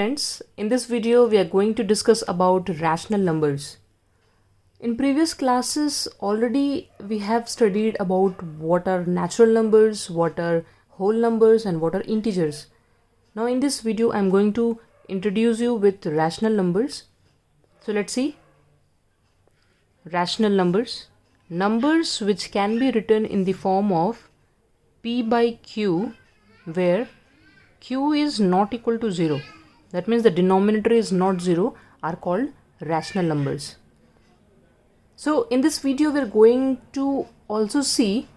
friends, in this video we are going to discuss about rational numbers. In previous classes already we have studied about what are natural numbers, what are whole numbers and what are integers. Now in this video I am going to introduce you with rational numbers. So let's see. Rational numbers. Numbers which can be written in the form of p by q where q is not equal to 0. That means the denominator is not 0 are called rational numbers. So in this video we are going to also see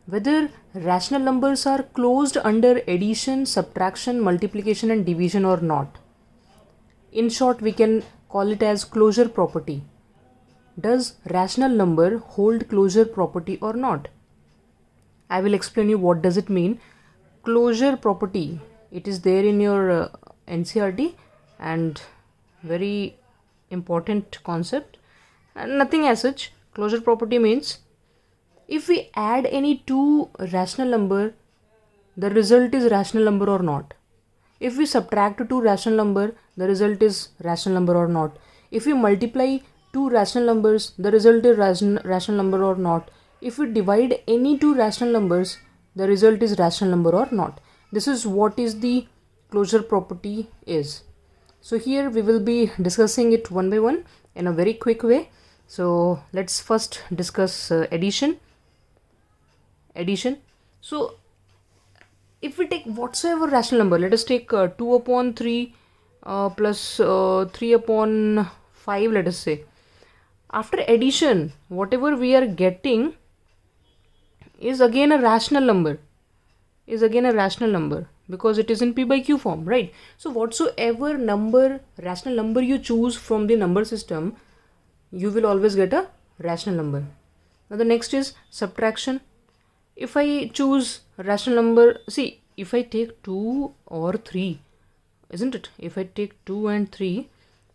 whether rational numbers are closed under addition, subtraction, multiplication and division or not. In short, we can call it as closure property. Does rational number hold closure property or not? I will explain you what does it mean. Closure property, it is there in your NCERT and very important concept. And nothing as such. Closure property means if we add any two rational number, the result is rational number or not. If we subtract two rational number, the result is rational number or not. If we multiply two rational numbers, the result is rational number or not. If we divide any two rational numbers, the result is rational number or not. This is what is the closure property is. So here we will be discussing it one by one in a very quick way. So let's first discuss addition. So if we take whatsoever rational number, let us take 2 upon 3 plus 3 upon 5, let us say. After addition, whatever we are getting is again a rational number. Because it is in p by q form, right? So whatsoever rational number you choose from the number system, you will always get a rational number. Now the next is subtraction. If I choose rational number, see, if I take 2 or 3, isn't it? If I take 2 and 3,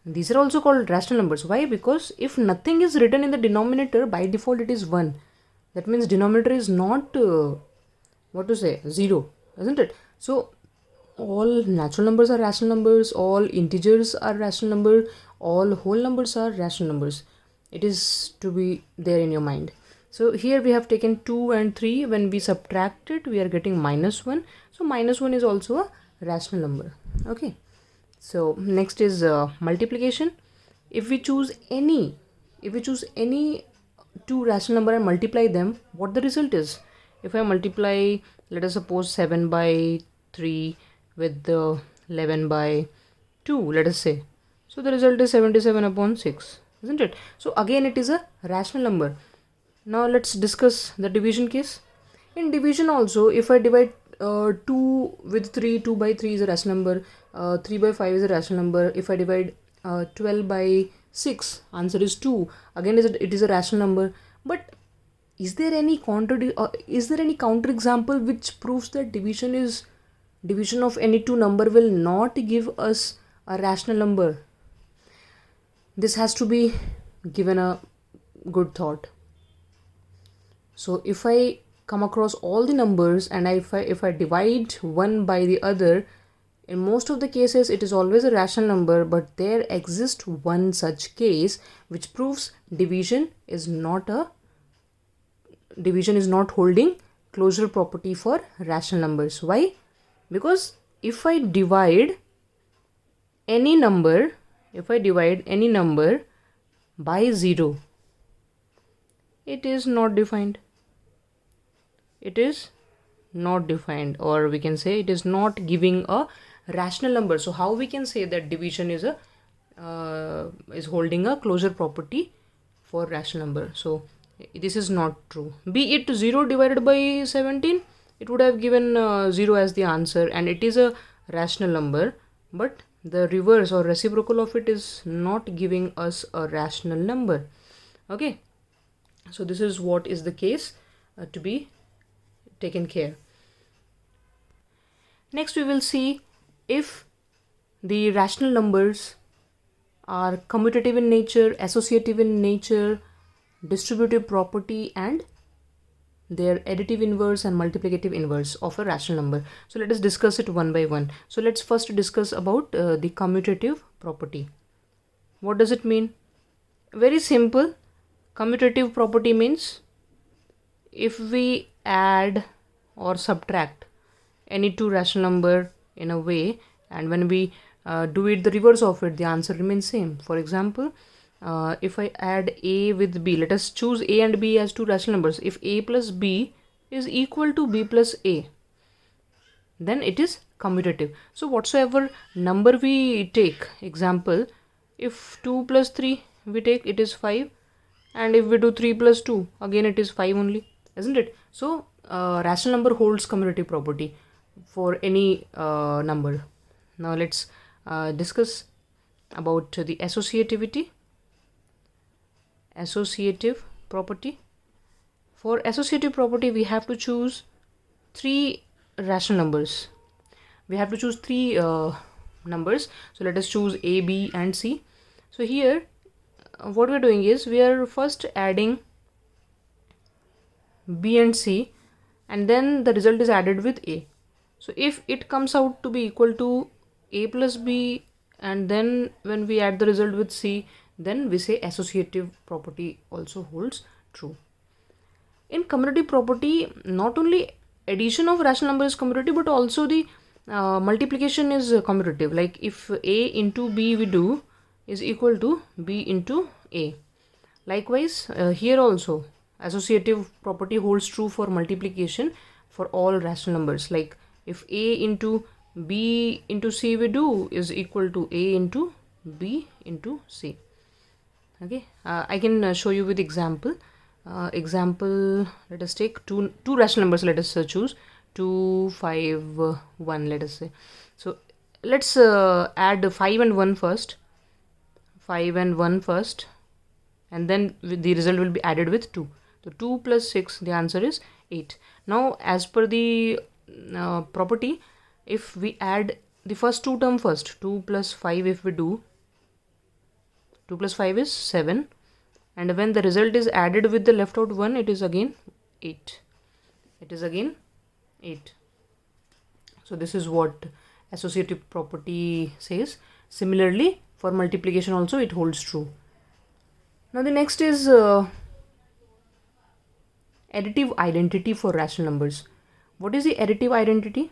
these are also called rational numbers. Why? Because if nothing is written in the denominator, by default it is 1. That means denominator is not 0, isn't it? So all natural numbers are rational numbers, all integers are rational numbers, all whole numbers are rational numbers. It is to be there in your mind. So here we have taken 2 and 3. When we subtract it, we are getting minus 1. So minus 1 is also a rational number. Okay. So next is multiplication. If we choose any two rational number and multiply them, what the result is? If I multiply, let us suppose 7 by 3 with the 11 by 2, let us say. So the result is 77 upon 6, isn't it? So again it is a rational number. Now let's discuss the division case. In division also, if I divide 2 with 3, 2 by 3 is a rational number, 3 by 5 is a rational number. If I divide 12 by 6, answer is 2. Again it is a rational number. But is there any counter example which proves that division of any two number will not give us a rational number? This has to be given a good thought. So if I come across all the numbers and if I divide one by the other, in most of the cases it is always a rational number, but there exists one such case which proves division is not holding closure property for rational numbers. Why? Because if I divide any number by 0, it is not defined. Or we can say it is not giving a rational number. So how we can say that division is holding a closure property for rational number? So this is not true. Be it 0 divided by 17, it would have given 0 as the answer and it is a rational number, but the reverse or reciprocal of it is not giving us a rational number. Okay, so this is what is the case to be taken care. Next we will see if the rational numbers are commutative in nature, associative in nature, distributive property and their additive inverse and multiplicative inverse of a rational number. So let us discuss it one by one. So let's first discuss about the commutative property. What does it mean? Very simple. Commutative property means if we add or subtract any two rational number in a way, and when we do it the reverse of it, the answer remains same. For example, if I add a with b, let us choose a and b as two rational numbers. If a plus b is equal to b plus a, then it is commutative. So whatsoever number we take, example, if 2 plus 3 we take, it is 5, and if we do 3 plus 2, again it is 5 only, isn't it? So rational number holds commutative property for any number. Now let's discuss about the associative property. For associative property, we have to choose three rational numbers. We have to choose three numbers. So let us choose a, b and c. So here what we are doing is we are first adding b and c, and then the result is added with a. So if it comes out to be equal to a plus b, and then when we add the result with c, then we say associative property also holds true. In commutative property, not only addition of rational number is commutative, but also the multiplication is commutative. Like if a into b we do is equal to b into a. Likewise, here also associative property holds true for multiplication for all rational numbers. Like if a into b into c we do is equal to a into b into c. Okay, I can show you with example. Let us take two rational numbers. Let us choose 2, 5, 1. Let us say. So let's add 5 and 1 first. 5 and 1 first, and then the result will be added with 2. So 2 plus 6, the answer is 8. Now as per the property, if we add the first two term first, 2 plus 5, if we do 2 plus 5 is 7, and when the result is added with the left out 1, it is again 8. It is again 8. So this is what associative property says. Similarly, for multiplication also it holds true. Now the next is additive identity for rational numbers. What is the additive identity?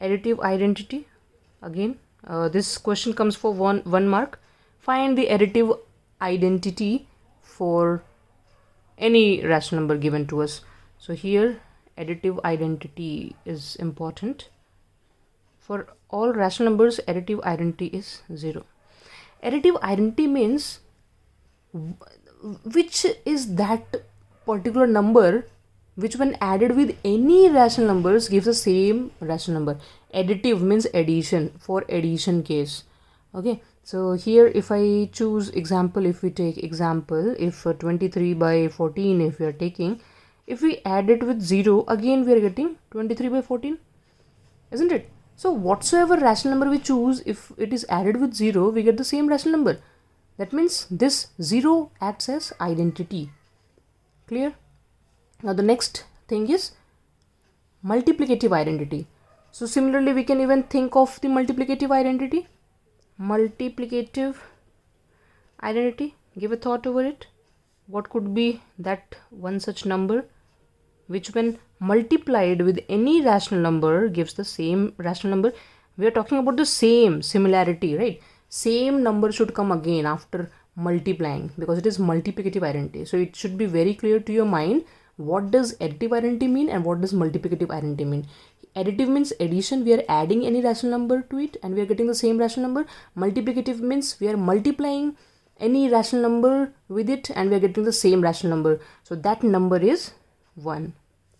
Additive identity, again this question comes for one mark. Find the additive identity for any rational number given to us. So here additive identity is important. For all rational numbers, additive identity is 0. Additive identity means which is that particular number which when added with any rational numbers gives the same rational number. Additive means addition, for addition case. Okay, so here if I choose example, if we take example, if 23 by 14 if we are taking, if we add it with 0, again we are getting 23 by 14, isn't it? So whatsoever rational number we choose, if it is added with 0, we get the same rational number. That means this 0 acts as identity. Clear? Now the next thing is multiplicative identity. So similarly we can even think of the multiplicative identity. Multiplicative identity, give a thought over it. What could be that one such number which when multiplied with any rational number gives the same rational number? We are talking about the same, similarity, right? Same number should come again after multiplying because it is multiplicative identity. So it should be very clear to your mind what does additive identity mean and what does multiplicative identity mean. Additive means addition, we are adding any rational number to it and we are getting the same rational number. Multiplicative means we are multiplying any rational number with it and we are getting the same rational number. So that number is 1,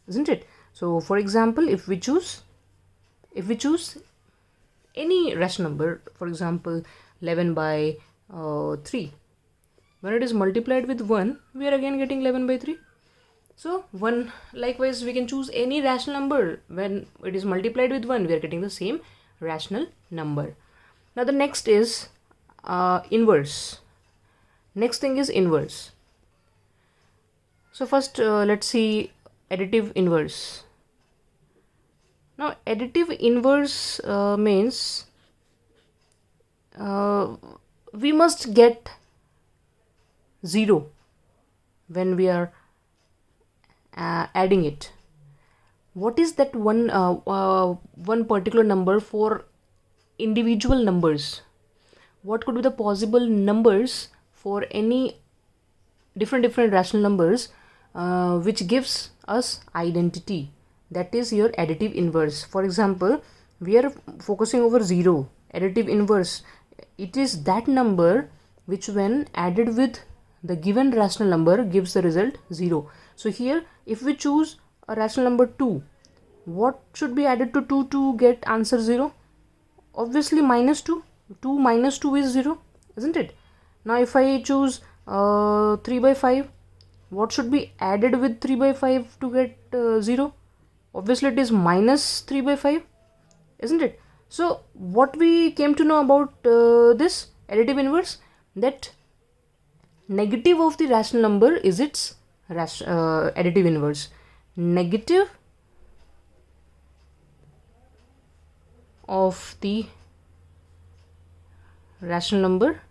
isn't it? So for example, if we choose any rational number, for example 11 by 3, when it is multiplied with 1, we are again getting 11 by 3. So 1, likewise we can choose any rational number, when it is multiplied with 1, we are getting the same rational number. Now the next is inverse. Next thing is inverse. So first let's see additive inverse. Now additive inverse means we must get 0 when we are adding it. What is that one particular number for individual numbers? What could be the possible numbers for any different rational numbers which gives us identity? That is your additive inverse. For example, we are focusing over 0. Additive inverse, it is that number which when added with the given rational number gives the result 0. So here if we choose a rational number 2, what should be added to 2 to get answer 0? Obviously minus 2. 2 minus 2 is 0, isn't it? Now if I choose 3 by 5, what should be added with 3 by 5 to get 0? Obviously it is minus 3 by 5, isn't it? So what we came to know about this additive inverse, that negative of the rational number is its additive inverse. Negative of the rational number,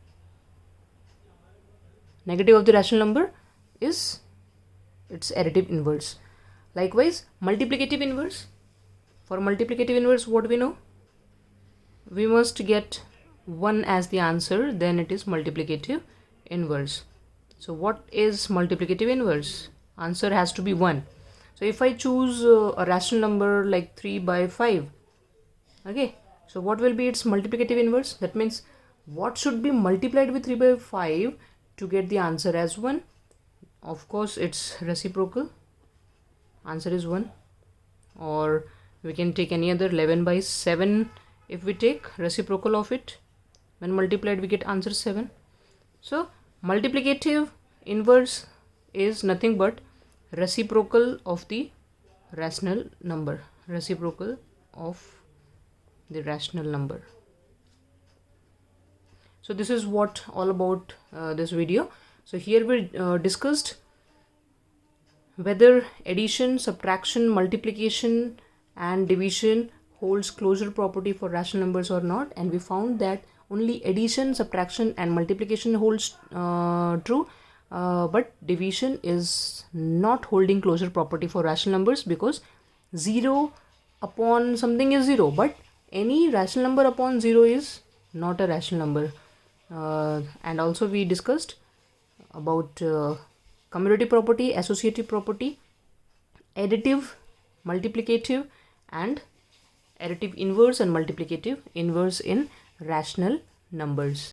negative of the rational number is its additive inverse. Likewise, multiplicative inverse. For multiplicative inverse, what we know? We must get 1 as the answer, then it is multiplicative inverse. So what is multiplicative inverse? Answer has to be 1. So if I choose a rational number like 3 by 5, okay, so what will be its multiplicative inverse? That means what should be multiplied with 3 by 5 to get the answer as 1? Of course it's reciprocal, answer is 1. Or we can take any other, 11 by 7, if we take reciprocal of it, when multiplied we get answer 7. So multiplicative inverse is nothing but reciprocal of the rational number, reciprocal of the rational number. So this is what all about this video. So here we discussed whether addition, subtraction, multiplication and division holds closure property for rational numbers or not, and we found that only addition, subtraction and multiplication holds true, but division is not holding closure property for rational numbers, because 0 upon something is 0, but any rational number upon 0 is not a rational number. And also we discussed about commutative property, associative property, additive, multiplicative and additive inverse and multiplicative inverse in rational numbers.